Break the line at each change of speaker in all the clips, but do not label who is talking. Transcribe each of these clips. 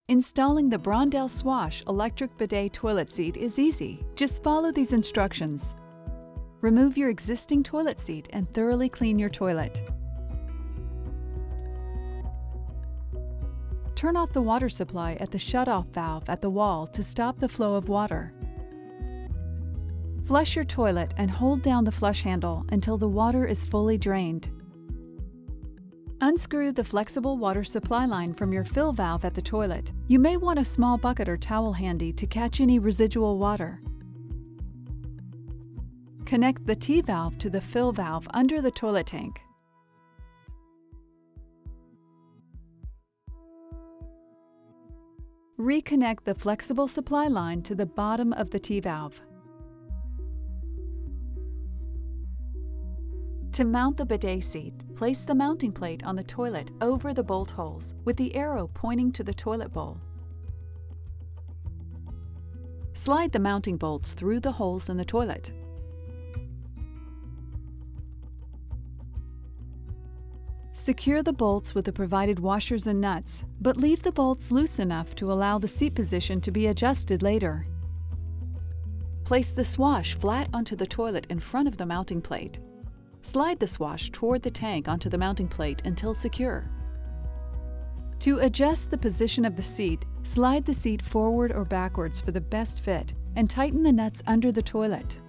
Installing the Brondell Swash electric bidet toilet seat is easy. Just follow these instructions. Remove your existing toilet seat and thoroughly clean your toilet. Turn off the water supply at the shutoff valve at the wall to stop the flow of water. Flush your toilet and hold down the flush handle until the water is fully drained. Unscrew the flexible water supply line from your fill valve at the toilet. You may want a small bucket or towel handy to catch any residual water. Connect the T-valve to the fill valve under the toilet tank. Reconnect the flexible supply line to the bottom of the T-valve. To mount the bidet seat, place the mounting plate on the toilet over the bolt holes, with the arrow pointing to the toilet bowl. Slide the mounting bolts through the holes in the toilet. Secure the bolts with the provided washers and nuts, but leave the bolts loose enough to allow the seat position to be adjusted later. Place the swash flat onto the toilet in front of the mounting plate. Slide the swash toward the tank onto the mounting plate until secure. To adjust the position of the seat, slide the seat forward or backwards for the best fit and tighten the nuts under the toilet.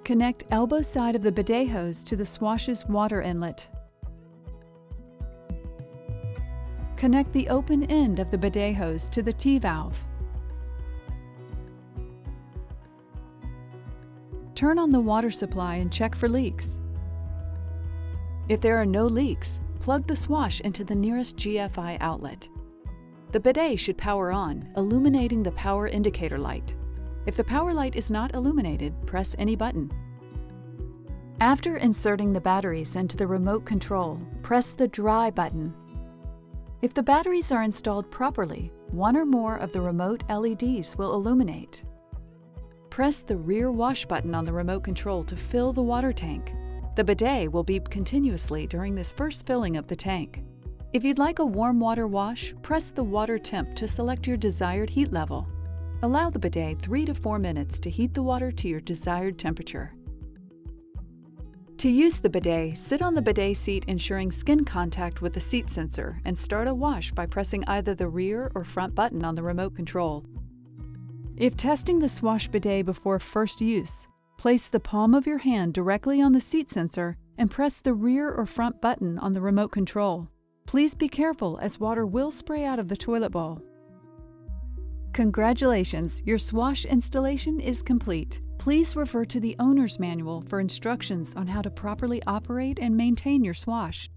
Connect elbow side of the bidet hose to the swash's water inlet. Connect the open end of the bidet hose to the T-valve. Turn on the water supply and check for leaks. If there are no leaks, plug the swash into the nearest GFI outlet. The bidet should power on, illuminating the power indicator light. If the power light is not illuminated, press any button. After inserting the batteries into the remote control, press the dry button. If the batteries are installed properly, one or more of the remote LEDs will illuminate. Press the rear wash button on the remote control to fill the water tank. The bidet will beep continuously during this first filling of the tank. If you'd like a warm water wash, press the water temp to select your desired heat level. Allow the bidet 3 to 4 minutes to heat the water to your desired temperature. To use the bidet, sit on the bidet seat ensuring skin contact with the seat sensor and start a wash by pressing either the rear or front button on the remote control. If testing the swash bidet before first use, place the palm of your hand directly on the seat sensor and press the rear or front button on the remote control. Please be careful as water will spray out of the toilet bowl. Congratulations, your swash installation is complete. Please refer to the owner's manual for instructions on how to properly operate and maintain your swash.